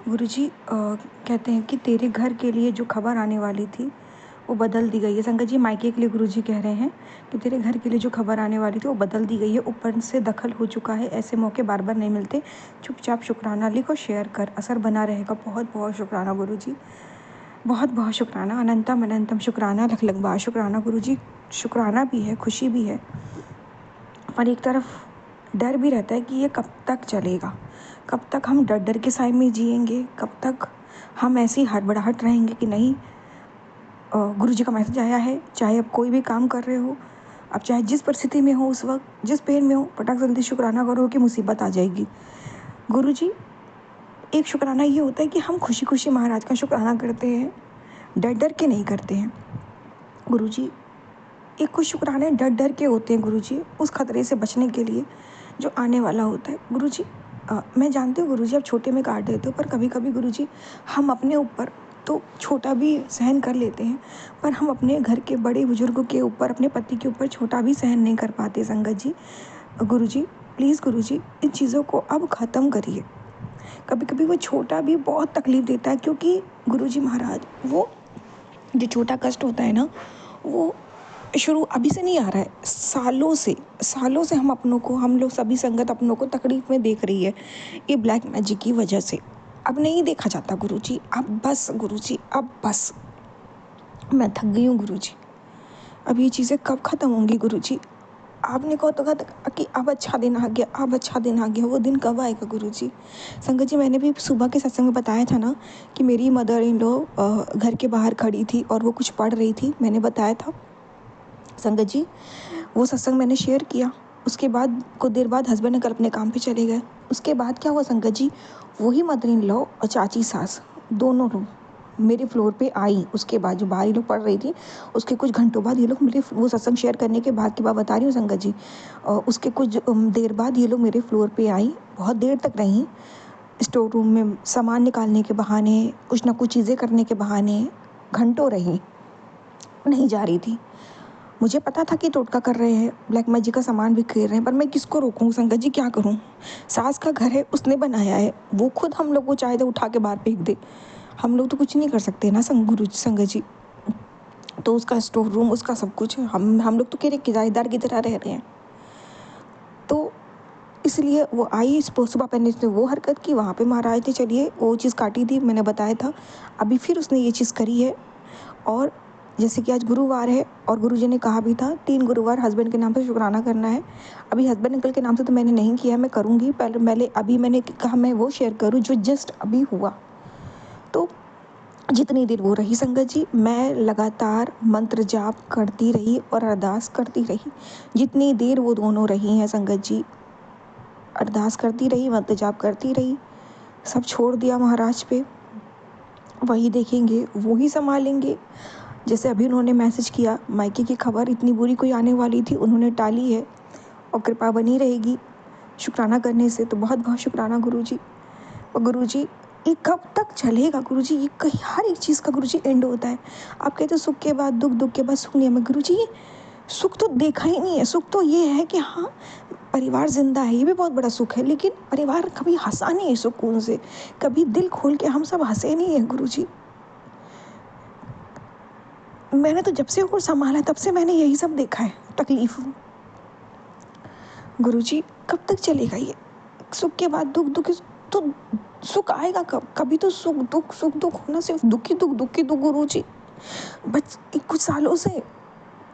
गुरु जी कहते हैं कि तेरे घर के लिए जो खबर आने वाली थी वो बदल दी गई है। संगत जी, मायके के लिए गुरु जी कह रहे हैं कि तेरे घर के लिए जो खबर आने वाली थी वो बदल दी गई है, ऊपर से दखल हो चुका है। ऐसे मौके बार बार नहीं मिलते। चुपचाप शुक्राना लिख और शेयर कर, असर बना रहेगा। बहुत बहुत शुक्राना गुरु जी, बहुत बहुत शुक्राना। अनंतम शुक्राना, लख लख बार शुक्राना गुरु जी। शुक्राना भी है, खुशी भी है, पर एक तरफ डर भी रहता है कि ये कब तक चलेगा, कब तक हम डर डर के साए में जिएंगे, कब तक हम ऐसी हड़बड़ाहट रहेंगे कि नहीं। गुरु जी का मैसेज आया है, चाहे आप कोई भी काम कर रहे हो, आप चाहे जिस परिस्थिति में हो, उस वक्त जिस पेन में हो, फटाक जल्दी शुक्राना करो कि मुसीबत आ जाएगी। गुरु जी, एक शुक्राना ये होता है कि हम खुशी खुशी महाराज का शुक्राना करते हैं, डर डर के नहीं करते हैं। गुरु जी, एक कुछ शुक्राने डर डर के होते हैं गुरु जी, उस खतरे से बचने के लिए जो आने वाला होता है। गुरु जी, मैं जानती हूँ गुरु जी आप छोटे में काट देते हो, पर कभी कभी गुरु जी हम अपने ऊपर तो छोटा भी सहन कर लेते हैं, पर हम अपने घर के बड़े बुजुर्गों के ऊपर, अपने पति के ऊपर छोटा भी सहन नहीं कर पाते। संगत जी, गुरु जी प्लीज़ गुरु जी इन चीज़ों को अब ख़त्म करिए। कभी कभी वो छोटा भी बहुत तकलीफ़ देता है, क्योंकि गुरु जी महाराज वो जो छोटा कष्ट होता है ना, वो शुरू अभी से नहीं आ रहा है, सालों से हम लोग सभी संगत अपनों को तकलीफ में देख रही है, ये ब्लैक मैजिक की वजह से। अब नहीं देखा जाता गुरु जी, अब बस गुरु जी, अब बस मैं थक गई हूँ गुरु जी। अब ये चीज़ें कब ख़त्म होंगी गुरु जी? आपने कहा तो कि अब अच्छा दिन आ गया, अब अच्छा दिन आ गया, वो दिन कब आएगा गुरु जी? संगत जी, मैंने भी सुबह के सत्संग में बताया था ना कि मेरी मदर इन लॉ घर के बाहर खड़ी थी और वो कुछ पढ़ रही थी, मैंने बताया था। संगत जी, वो सत्संग मैंने शेयर किया, उसके बाद कुछ देर बाद हस्बैंड अंकल अपने काम पे चले गए। उसके बाद क्या हुआ संगत जी, वही मदर इन लॉ और चाची सास दोनों लोग मेरे फ्लोर पे आई। उसके बाद जो बाहर ये लोग पढ़ रही थी, उसके कुछ घंटों बाद ये लोग मेरे, वो सत्संग शेयर करने के बाद की बात बता रही हूँ संगत जी, उसके कुछ देर बाद ये लोग मेरे फ्लोर पे आई, बहुत देर तक रहीं, स्टोर रूम में सामान निकालने के बहाने, कुछ ना कुछ चीज़ें करने के बहाने घंटों रहीं। नहीं जा रही थी। मुझे पता था कि टोटका कर रहे हैं, ब्लैक मैजिक का सामान भी खरीद रहे हैं, पर मैं किसको रोकूं संगत जी, क्या करूं? सास का घर है, उसने बनाया है, वो खुद हम लोग को चाहे तो उठा के बाहर फेंक दे, हम लोग तो कुछ नहीं कर सकते ना गुरु संगत जी। तो उसका स्टोर रूम, उसका सब कुछ, हम लोग तो किराएदार की तरह रह रहे हैं। तो इसलिए वो आई, सुबह पहले उसने वो हरकत की, वहाँ पे महाराज ने चलिए वो चीज़ काटी थी, मैंने बताया था। अभी फिर उसने ये चीज़ करी है। और जैसे कि आज गुरुवार है और गुरुजी ने कहा भी था 3 गुरुवार हस्बैंड के नाम पे शुक्राना करना है। अभी हस्बैंड अंकल के नाम से तो मैंने नहीं किया, मैं करूँगी। पहले अभी मैंने कहा मैं वो शेयर करूँ जो जस्ट अभी हुआ। तो जितनी देर वो रही संगत जी, मैं लगातार मंत्र जाप करती रही और अरदास करती रही। जितनी देर वो दोनों रही हैं संगत जी, अरदास करती रही, मंत्र जाप करती रही। सब छोड़ दिया महाराज पे, वही देखेंगे, वो ही संभालेंगे। जैसे अभी उन्होंने मैसेज किया, मायके की खबर इतनी बुरी कोई आने वाली थी, उन्होंने टाली है और कृपा बनी रहेगी शुक्राना करने से। तो बहुत बहुत शुक्राना गुरुजी। और गुरुजी, ये कब तक चलेगा गुरुजी? ये कहीं हर एक चीज़ का गुरुजी एंड होता है। आप कहते हो सुख के बाद दुख, दुख के बाद सुख नहीं है। मैं गुरुजी, ये सुख तो देखा ही नहीं है। सुख तो ये है कि हाँ, परिवार जिंदा है, ये भी बहुत बड़ा सुख है, लेकिन परिवार कभी हंसा नहीं है सुकून से, कभी दिल खोल के हम सब हंसे नहीं है गुरुजी। मैंने तो जब से उनको संभाला तब से मैंने यही सब देखा है तकलीफ। गुरुजी, कब तक चलेगा ये? सुख के बाद दुख, दुख तो सुख आएगा कब? कभी तो सुख दुख होना सिर्फ दुख ही दुख गुरुजी। कुछ सालों से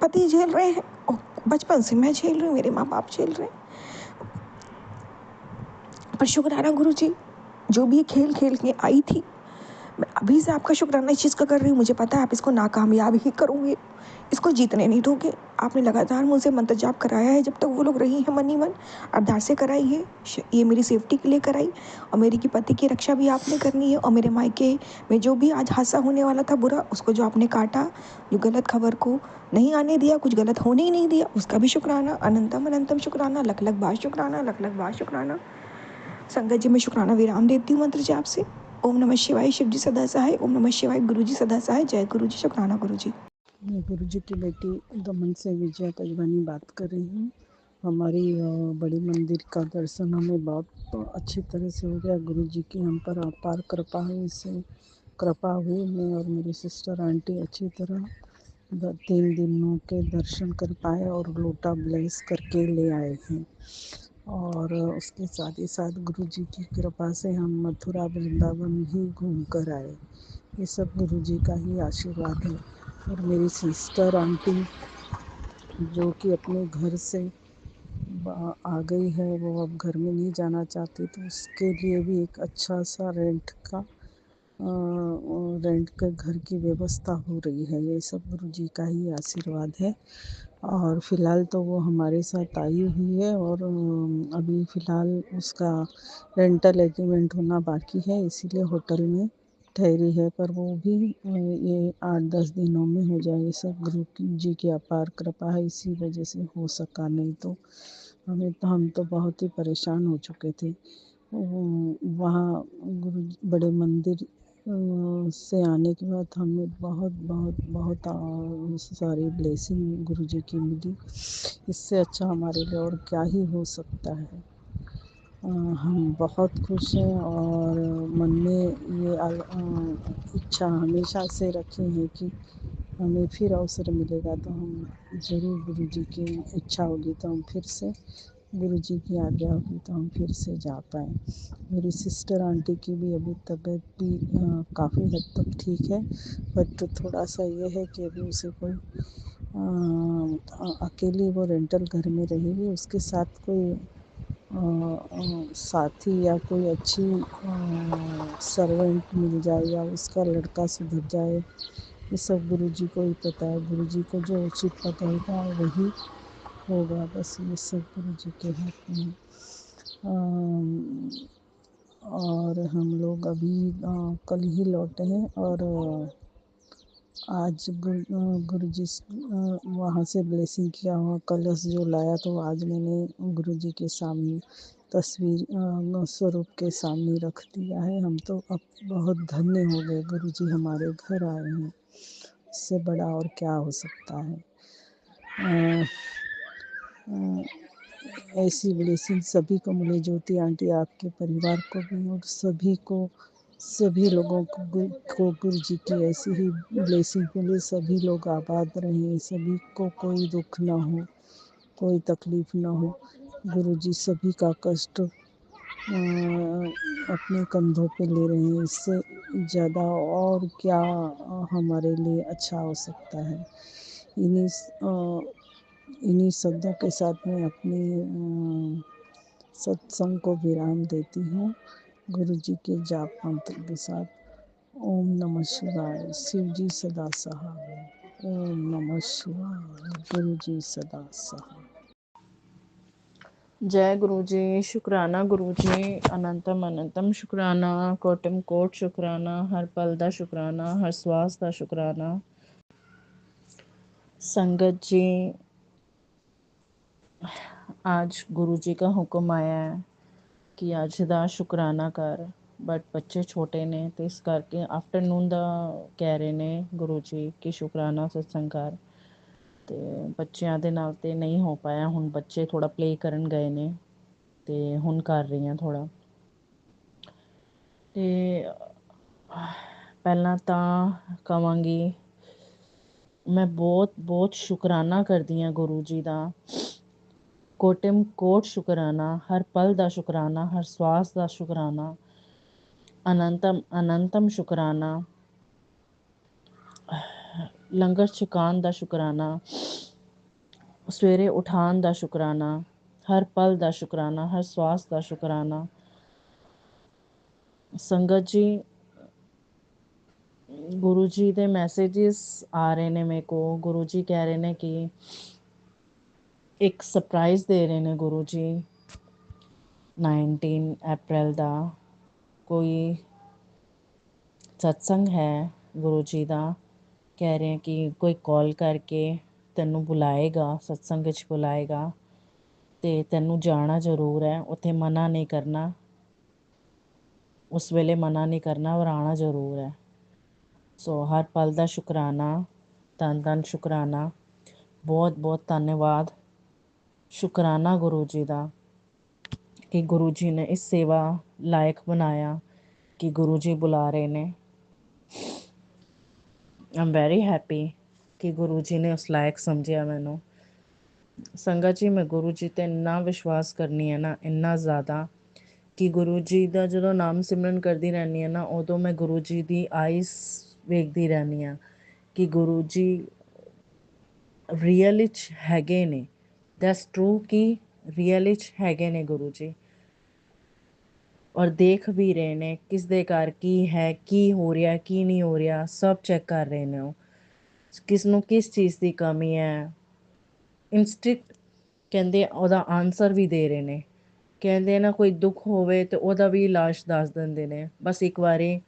पति झेल रहे हैं और बचपन से मैं झेल रही हूँ, मेरे माँ बाप झेल रहे हैं। पर शुक्राना गुरुजी, जो भी खेल खेल के आई थी, मैं अभी से आपका शुक्राना इस चीज़ का कर रही हूँ। मुझे पता है आप इसको नाकामयाब ही करोगे, इसको जीतने नहीं दोगे। आपने लगातार मुझसे मंत्र जाप कराया है, जब तक वो लोग रही हैं मन ही मन, अरदास से कराई है, ये मेरी सेफ्टी के लिए कराई। और मेरी की पति की रक्षा भी आपने करनी है। और मेरे मायके में जो भी आज हादसा होने वाला था बुरा, उसको जो आपने काटा, जो गलत खबर को नहीं आने दिया, कुछ गलत होने ही नहीं दिया, उसका भी शुक्राना, अनंतम अनंतम शुक्राना, लख लख बार शुक्राना, लख लख बार शुक्राना। संगत जी, मैं शुक्राना विराम देती हूँ मंत्र जाप से। ओम नमः शिवाय, शिव जी सदा सहाय। ओम नमः शिवाय, गुरु जी सदा सहाय। जय गुरु जी, शुक्राना गुरु जी। मैं गुरु जी की बेटी दमन से विजया तजवानी बात कर रही हूँ। हमारी बड़ी मंदिर का दर्शन हमें बहुत अच्छी तरह से हो गया। गुरु जी की हम पर अपार कृपा है, इससे कृपा हुई। मैं और मेरी सिस्टर आंटी अच्छी तरह 3 दिनों के दर्शन कर पाए और लोटा ब्लेस करके ले आए हैं। और उसके साथ ही साथ गुरु जी की कृपा से हम मथुरा वृंदावन भी घूम कर आए। ये सब गुरु जी का ही आशीर्वाद है। और मेरी सिस्टर आंटी जो कि अपने घर से आ गई है, वो अब घर में नहीं जाना चाहती, तो उसके लिए भी एक अच्छा सा रेंट के घर की व्यवस्था हो रही है। ये सब गुरु जी का ही आशीर्वाद है। और फ़िलहाल तो वो हमारे साथ आई हुई है और अभी फ़िलहाल उसका रेंटल एग्रीमेंट होना बाकी है, इसीलिए होटल में ठहरी है। पर वो भी ये 8-10 दिनों में हो जाए। ये सब गुरु जी की अपार कृपा है, इसी वजह से हो सका, नहीं तो हम तो बहुत ही परेशान हो चुके थे। वहाँ गुरु बड़े मंदिर से आने के बाद हमें बहुत बहुत बहुत सारी ब्लेसिंग गुरु जी की मिली। इससे अच्छा हमारे लिए और क्या ही हो सकता है। हम बहुत खुश हैं और मन में ये इच्छा हमेशा से रखे हैं कि हमें फिर अवसर मिलेगा तो हम ज़रूर गुरु जी की इच्छा होगी तो हम फिर से, गुरु जी की आज्ञा होगी तो हम फिर से जा पाएँ। मेरी सिस्टर आंटी की भी अभी तबीयत भी काफ़ी हद तक ठीक है, बट थोड़ा सा ये है कि अभी उसे कोई अकेली वो रेंटल घर में रहेगी, उसके साथ कोई साथी या कोई अच्छी सर्वेंट मिल जाए या उसका लड़का सुधर जाए, ये सब गुरु जी को ही पता है। गुरु जी को जो उचित लगेगा वही होगा, बस ये सब गुरु जी के हाथ में। और हम लोग अभी कल ही लौटे हैं और आज गुरु जी वहाँ से ब्लेसिंग किया हुआ कलश जो लाया, तो आज मैंने गुरु जी के सामने तस्वीर स्वरूप के सामने रख दिया है। हम तो अब बहुत धन्य हो गए, गुरु जी हमारे घर आए हैं। इससे बड़ा और क्या हो सकता है। अ, अ, ऐसी ब्लेसिंग सभी को मिले, ज्योति आंटी आपके परिवार को भी और सभी को, सभी लोगों को गुरु जी की ऐसी ही ब्लेसिंग मिले। सभी लोग आबाद रहें, सभी को कोई दुख ना हो, कोई तकलीफ ना हो। गुरु जी सभी का कष्ट अपने कंधों पे ले रहे हैं। इससे ज़्यादा और क्या हमारे लिए अच्छा हो सकता है। इन्हीं इन्हीं शब्दों के साथ मैं अपनी सत्संग को विराम देती हूँ गुरु जी के जाप मंत्र के साथ। ओम नमः शिवाय। शिव जी सदा सहाय। ओम नमः शिवाय। गुरु जी सदा सहाय। जय गुरु जी। शुकराना गुरु जी, अनंतम अनंतम शुकराना, कोटम कोट शुकराना, हर पल दा शुकराना, हर श्वास दा शुकराना। संगत जी, आज गुरु जी का हुक्म आया है कि ਅੱਜ ਦਾ ਸ਼ੁਕਰਾਨਾ ਕਰ, ਬਟ ਬੱਚੇ ਛੋਟੇ ਨੇ ਤੇ ਇਸ ਕਰਕੇ ਆਫਟਰਨੂਨ ਦਾ ਕਹਿ ਰਹੇ ਨੇ ਗੁਰੂ ਜੀ ਕਿ ਸ਼ੁਕਰਾਨਾ ਸਤਸੰਗ ਕਰ। ਤੇ ਬੱਚਿਆਂ ਦੇ ਨਾਲ ਤੇ ਨਹੀਂ ਹੋ ਪਾਇਆ। ਹੁਣ ਬੱਚੇ ਥੋੜਾ ਪਲੇ ਕਰਨ ਗਏ ਨੇ ਤੇ ਹੁਣ ਕਰ ਰਹੀ ਹਾਂ ਥੋੜਾ। ਤੇ ਪਹਿਲਾਂ ਤਾਂ ਕਵਾਂਗੀ ਮੈਂ ਬਹੁਤ ਬਹੁਤ ਸ਼ੁਕਰਾਨਾ ਕਰਦੀ ਹਾਂ ਗੁਰੂ ਜੀ ਦਾ। ਕੋਟਿਮ ਕੋਟ ਸ਼ੁਕਰਾਨਾ, ਹਰ ਪਲ ਦਾ ਸ਼ੁਕਰਾਨਾ, ਹਰ ਸਵਾਸ ਦਾ ਸ਼ੁਕਰਾਨਾ, ਅਨੰਤਮ ਅਨੰਤਮ ਸ਼ੁਕਰਾਨਾ, ਲੰਗਰ ਛਕਾਉਣ ਦਾ ਸ਼ੁਕਰਾਨਾ, ਸਵੇਰੇ ਉਠਾਉਣ ਦਾ ਸ਼ੁਕਰਾਨਾ, ਹਰ ਪਲ ਦਾ ਸ਼ੁਕਰਾਨਾ, ਹਰ ਸਵਾਸ ਦਾ ਸ਼ੁਕਰਾਨਾ। ਸੰਗਤ ਜੀ, ਗੁਰੂ ਜੀ ਦੇ ਮੈਸੇजेस ਆ ਰਹੇ ਨੇ ਮੇਰੇ ਕੋ। ਗੁਰੂ ਜੀ ਕਹਿ ਰਹੇ ਨੇ ਕਿ ਇੱਕ ਸਰਪ੍ਰਾਈਜ਼ ਦੇ ਰਹੇ ਨੇ ਗੁਰੂ ਜੀ 19 ਅਪ੍ਰੈਲ ਦਾ ਕੋਈ ਸਤਸੰਗ ਹੈ ਗੁਰੂ ਜੀ ਦਾ। ਕਹਿ ਰਹੇ ਕਿ ਕੋਈ ਕਾਲ ਕਰਕੇ ਤੈਨੂੰ ਬੁਲਾਏਗਾ, ਸਤਸੰਗ ਵਿੱਚ ਬੁਲਾਏਗਾ ਤੇ ਤੈਨੂੰ ਜਾਣਾ ਜ਼ਰੂਰ ਹੈ। ਉੱਥੇ ਮਨਾ ਨਹੀਂ ਕਰਨਾ, ਉਸ ਵੇਲੇ ਮਨਾ ਨਹੀਂ ਕਰਨਾ ਔਰ ਆਉਣਾ ਜ਼ਰੂਰ ਹੈ। ਸੋ ਹਰ ਪਲ ਦਾ ਸ਼ੁਕਰਾਨਾ, ਧੰਨ ਧੰਨ ਸ਼ੁਕਰਾਨਾ, ਬਹੁਤ ਬਹੁਤ ਧੰਨਵਾਦ। ਸ਼ੁਕਰਾਨਾ ਗੁਰੂ ਜੀ ਦਾ ਕਿ ਗੁਰੂ ਜੀ ਨੇ ਇਸ ਸੇਵਾ ਲਾਇਕ ਬਣਾਇਆ ਕਿ ਗੁਰੂ ਜੀ ਬੁਲਾ ਰਹੇ ਨੇ। ਆਮ ਵੈਰੀ ਹੈਪੀ ਕਿ ਗੁਰੂ ਜੀ ਨੇ ਉਸ ਲਾਇਕ ਸਮਝਿਆ ਮੈਨੂੰ। ਸੰਗਤ ਜੀ, ਮੈਂ ਗੁਰੂ ਜੀ 'ਤੇ ਇੰਨਾ ਵਿਸ਼ਵਾਸ ਕਰਨੀ ਹੈ ਨਾ, ਇੰਨਾ ਜ਼ਿਆਦਾ ਕਿ ਗੁਰੂ ਜੀ ਦਾ ਜਦੋਂ ਨਾਮ ਸਿਮਰਨ ਕਰਦੀ ਰਹਿੰਦੀ ਹਾਂ ਨਾ, ਉਦੋਂ ਮੈਂ ਗੁਰੂ ਜੀ ਦੀ ਆਈਸ ਵੇਖਦੀ ਰਹਿੰਦੀ ਹਾਂ ਕਿ ਗੁਰੂ ਜੀ ਰੀਅਲ ਵਿੱਚ ਹੈਗੇ ਨੇ। ਦੈਟਸ ਟਰੂ ਕਿ ਰੀਅਲ ਵਿੱਚ ਹੈਗੇ ਨੇ ਗੁਰੂ ਜੀ, ਔਰ ਦੇਖ ਵੀ ਰਹੇ ਨੇ ਕਿਸ ਦੇ ਘਰ ਕੀ ਹੈ, ਕੀ ਹੋ ਰਿਹਾ, ਕੀ ਨਹੀਂ ਹੋ ਰਿਹਾ, ਸਭ ਚੈੱਕ ਕਰ ਰਹੇ ਨੇ। ਉਹ ਕਿਸ ਨੂੰ ਕਿਸ ਚੀਜ਼ ਦੀ ਕਮੀ ਹੈ, ਇੰਸਟਿੰਕਟ ਕਹਿੰਦੇ ਉਹਦਾ ਆਨਸਰ ਵੀ ਦੇ ਰਹੇ ਨੇ। ਕਹਿੰਦੇ ਨਾ ਕੋਈ ਦੁੱਖ ਹੋਵੇ ਤੇ ਉਹਦਾ ਵੀ ਇਲਾਜ ਦੱਸ ਦਿੰਦੇ ਨੇ। ਬਸ ਇੱਕ ਵਾਰੀ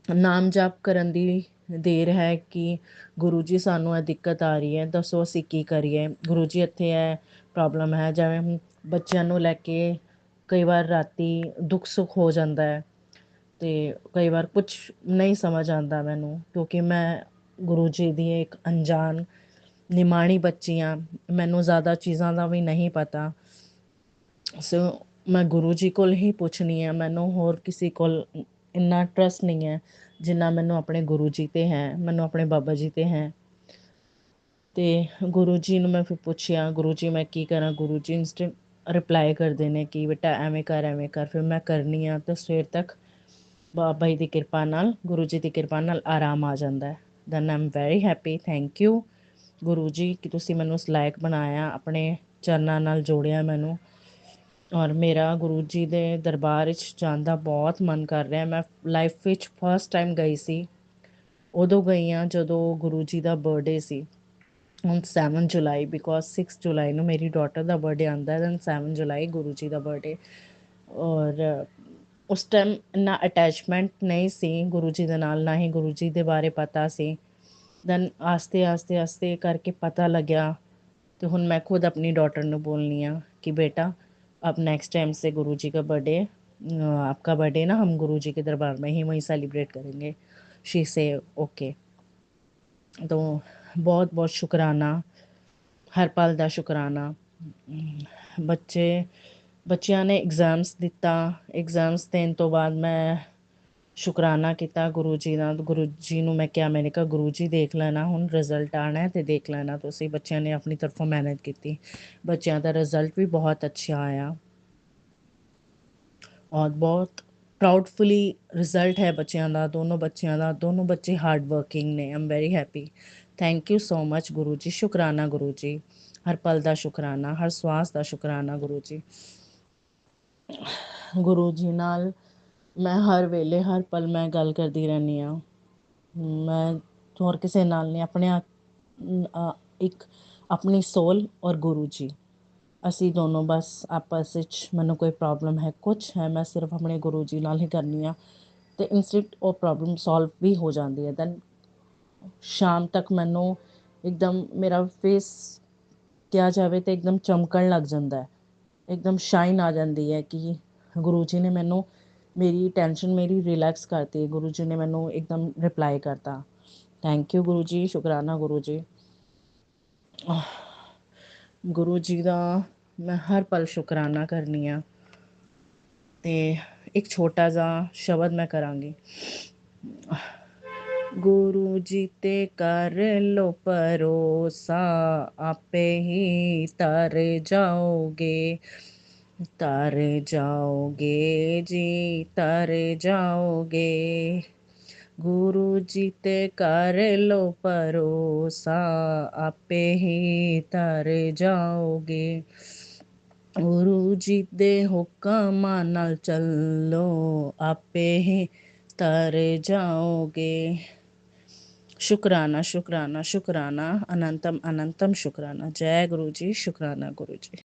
ਨਾਮ ਜਪ ਕਰਨ ਦੀ ਦੇਰ ਹੈ ਕਿ ਗੁਰੂ ਜੀ ਸਾਨੂੰ ਇਹ ਦਿੱਕਤ ਆ ਰਹੀ ਹੈ, ਦੱਸੋ ਅਸੀਂ ਕੀ ਕਰੀਏ। ਗੁਰੂ ਜੀ ਇੱਥੇ ਇਹ ਪ੍ਰੋਬਲਮ ਹੈ। ਜਿਵੇਂ ਹੁਣ ਬੱਚਿਆਂ ਨੂੰ ਲੈ ਕੇ ਕਈ ਵਾਰ ਰਾਤੀ ਦੁੱਖ ਸੁੱਖ ਹੋ ਜਾਂਦਾ ਹੈ ਅਤੇ ਕਈ ਵਾਰ ਕੁਛ ਨਹੀਂ ਸਮਝ ਆਉਂਦਾ ਮੈਨੂੰ, ਕਿਉਂਕਿ ਮੈਂ ਗੁਰੂ ਜੀ ਦੀ ਇੱਕ ਅਣਜਾਣ ਨਿਮਾਣੀ ਬੱਚੀ ਹਾਂ। ਮੈਨੂੰ ਜ਼ਿਆਦਾ ਚੀਜ਼ਾਂ ਦਾ ਵੀ ਨਹੀਂ ਪਤਾ। ਸੋ ਮੈਂ ਗੁਰੂ ਜੀ ਕੋਲ ਹੀ ਪੁੱਛਣੀ ਹਾਂ। ਮੈਨੂੰ ਹੋਰ ਕਿਸੇ ਕੋਲ ਇੰਨਾ ਟਰਸਟ ਨਹੀਂ ਹੈ ਜਿੰਨਾ ਮੈਨੂੰ ਆਪਣੇ ਗੁਰੂ ਜੀ 'ਤੇ ਹੈ, ਮੈਨੂੰ ਆਪਣੇ ਬਾਬਾ ਜੀ 'ਤੇ ਹੈ। ਅਤੇ ਗੁਰੂ ਜੀ ਨੂੰ ਮੈਂ ਫਿਰ ਪੁੱਛਿਆ, ਗੁਰੂ ਜੀ ਮੈਂ ਕੀ ਕਰਾਂ। ਗੁਰੂ ਜੀ ਇੰਸਟੈਂਟ ਰਿਪਲਾਈ ਕਰਦੇ ਨੇ ਕਿ ਬੇਟਾ ਐਵੇਂ ਕਰ, ਐਵੇਂ ਕਰ। ਫਿਰ ਮੈਂ ਕਰਨੀ ਹਾਂ ਤਾਂ ਸਵੇਰ ਤੱਕ ਬਾਬਾ ਜੀ ਦੀ ਕਿਰਪਾ ਨਾਲ, ਗੁਰੂ ਜੀ ਦੀ ਕਿਰਪਾ ਨਾਲ ਆਰਾਮ ਆ ਜਾਂਦਾ। Then I am very happy. Thank you Guru ji ਕਿ ਤੁਸੀਂ ਮੈਨੂੰ ਉਸ ਲਾਇਕ ਬਣਾਇਆ, ਆਪਣੇ ਚਰਨਾਂ ਨਾਲ ਜੋੜਿਆ ਮੈਨੂੰ। ਔਰ ਮੇਰਾ ਗੁਰੂ ਜੀ ਦੇ ਦਰਬਾਰ ਵਿੱਚ ਜਾਣ ਦਾ ਬਹੁਤ ਮਨ ਕਰ ਰਿਹਾ। ਮੈਂ ਲਾਈਫ ਵਿੱਚ ਫਸਟ ਟਾਈਮ ਗਈ ਸੀ। ਉਦੋਂ ਗਈ ਹਾਂ ਜਦੋਂ ਗੁਰੂ ਜੀ ਦਾ ਬਰਥਡੇ ਸੀ, ਹੁਣ 7 ਜੁਲਾਈ, ਬਿਕੋਜ਼ 6 ਜੁਲਾਈ ਨੂੰ ਮੇਰੀ ਡਾਟਰ ਦਾ ਬਰਥਡੇ ਆਉਂਦਾ, ਦੈਨ 7 ਜੁਲਾਈ ਗੁਰੂ ਜੀ ਦਾ ਬਰਥਡੇ। ਔਰ ਉਸ ਟਾਈਮ ਇੰਨਾ ਅਟੈਚਮੈਂਟ ਨਹੀਂ ਸੀ ਗੁਰੂ ਜੀ ਦੇ ਨਾਲ, ਨਾ ਹੀ ਗੁਰੂ ਜੀ ਦੇ ਬਾਰੇ ਪਤਾ ਸੀ। ਦੈਨ ਆਸਤੇ ਆਸਤੇ ਆਸਤੇ ਕਰਕੇ ਪਤਾ ਲੱਗਿਆ तो ਹੁਣ मैं खुद अपनी डॉटर ਨੂੰ बोलनी हाँ कि बेटा अब नेक्स्ट टाइम से गुरु जी का बर्थडे, आपका बर्थडे ना हम गुरु जी के दरबार में ही वहीं सेलिब्रेट करेंगे। शी से ओके। तो बहुत बहुत शुकराना, हर पल ਦਾ ਸ਼ੁਕਰਾਨਾ। ਬੱਚਿਆਂ ਨੇ ਐਗਜ਼ਾਮਸ ਦਿੱਤਾ। ਐਗਜ਼ਾਮਸ ਦੇਣ ਤੋਂ ਬਾਅਦ ਮੈਂ ਸ਼ੁਕਰਾਨਾ ਕੀਤਾ ਗੁਰੂ ਜੀ ਦਾ। ਗੁਰੂ ਜੀ ਨੂੰ ਮੈਂ ਕਿਹਾ, ਮੈਨੇ ਕਿਹਾ ਗੁਰੂ ਜੀ ਦੇਖ ਲੈਣਾ, ਹੁਣ ਰਿਜ਼ਲਟ ਆਉਣਾ ਅਤੇ ਦੇਖ ਲੈਣਾ ਤੁਸੀਂ। ਬੱਚਿਆਂ ਨੇ ਆਪਣੀ ਤਰਫੋਂ ਮਿਹਨਤ ਕੀਤੀ, ਬੱਚਿਆਂ ਦਾ ਰਿਜ਼ਲਟ ਵੀ ਬਹੁਤ ਅੱਛਾ ਆਇਆ ਔਰ ਬਹੁਤ ਪ੍ਰਾਊਡਫੁਲੀ ਰਿਜ਼ਲਟ ਹੈ ਬੱਚਿਆਂ ਦਾ, ਦੋਨੋਂ ਬੱਚਿਆਂ ਦਾ। ਦੋਨੋਂ ਬੱਚੇ ਹਾਰਡ ਵਰਕਿੰਗ ਨੇ। I'm very happy. Thank you so much Guru ji. ਸ਼ੁਕਰਾਨਾ ਗੁਰੂ ਜੀ, ਹਰ ਪਲ ਦਾ ਸ਼ੁਕਰਾਨਾ, ਹਰ ਸਵਾਸ ਦਾ ਸ਼ੁਕਰਾਨਾ ਗੁਰੂ ਜੀ। ਗੁਰੂ ਜੀ ਨਾਲ ਮੈਂ ਹਰ ਵੇਲੇ ਹਰ ਪਲ ਮੈਂ ਗੱਲ ਕਰਦੀ ਰਹਿੰਦੀ ਹਾਂ। ਮੈਂ ਹੋਰ ਕਿਸੇ ਨਾਲ ਨਹੀਂ, ਇੱਕ ਆਪਣੀ ਸੋਲ ਔਰ ਗੁਰੂ ਜੀ, ਅਸੀਂ ਦੋਨੋਂ ਬਸ ਆਪਸ ਵਿੱਚ। ਮੈਨੂੰ ਕੋਈ ਪ੍ਰੋਬਲਮ ਹੈ, ਕੁਛ ਹੈ, ਮੈਂ ਸਿਰਫ ਆਪਣੇ ਗੁਰੂ ਜੀ ਨਾਲ ਹੀ ਕਰਨੀ ਆ ਅਤੇ ਇੰਸਟੈਂਟ ਉਹ ਪ੍ਰੋਬਲਮ ਸੋਲਵ ਵੀ ਹੋ ਜਾਂਦੀ ਹੈ। ਦੈਨ ਸ਼ਾਮ ਤੱਕ ਮੈਨੂੰ ਇੱਕਦਮ ਮੇਰਾ ਫੇਸ ਕਿਹਾ ਜਾਵੇ ਤਾਂ ਇੱਕਦਮ ਚਮਕਣ ਲੱਗ ਜਾਂਦਾ, ਇੱਕਦਮ ਸ਼ਾਈਨ ਆ ਜਾਂਦੀ ਹੈ ਕਿ ਗੁਰੂ ਜੀ ਨੇ ਮੈਨੂੰ ਮੇਰੀ ਟੈਨਸ਼ਨ ਮੇਰੀ ਰਿਲੈਕਸ ਕਰਤੀ। ਗੁਰੂ ਜੀ ਨੇ ਮੈਨੂੰ ਇੱਕਦਮ ਰਿਪਲਾਈ ਕਰਤਾ। ਥੈਂਕ ਯੂ ਗੁਰੂ ਜੀ, ਸ਼ੁਕਰਾਨਾ ਗੁਰੂ ਜੀ। ਗੁਰੂ ਜੀ ਦਾ ਮੈਂ ਹਰ ਪਲ ਸ਼ੁਕਰਾਨਾ ਕਰਨੀ ਆ। ਅਤੇ ਇੱਕ ਛੋਟਾ ਜਿਹਾ ਸ਼ਬਦ ਮੈਂ ਕਰਾਂਗੀ। ਗੁਰੂ ਜੀ ਤੇ ਕਰ ਲੋ ਭਰੋਸਾ, ਆਪੇ ਹੀ ਤਰ ਜਾਓਗੇ, ਤਰ ਜਾਓਗੇ ਜੀ, ਤਰ ਜਾਓਗੇ। ਗੁਰੂ ਜੀ ਤੇ ਕਰ ਲੋ ਭਰੋਸਾ, ਆਪੇ ਹੀ ਤਰ ਜਾਓਗੇ। ਗੁਰੂ ਜੀ ਦੇ ਹੁਕਮਾਂ ਨਾਲ ਚੱਲੋ, ਆਪੇ ਹੀ ਤਰ ਜਾਓਗੇ। ਸ਼ੁਕਰਾਨਾ ਸ਼ੁਕਰਾਨਾ ਸ਼ੁਕਰਾਨਾ, ਅਨੰਤਮ ਅਨੰਤਮ ਸ਼ੁਕਰਾਨਾ। ਜੈ ਗੁਰੂ ਜੀ, ਸ਼ੁਕਰਾਨਾ ਗੁਰੂ ਜੀ।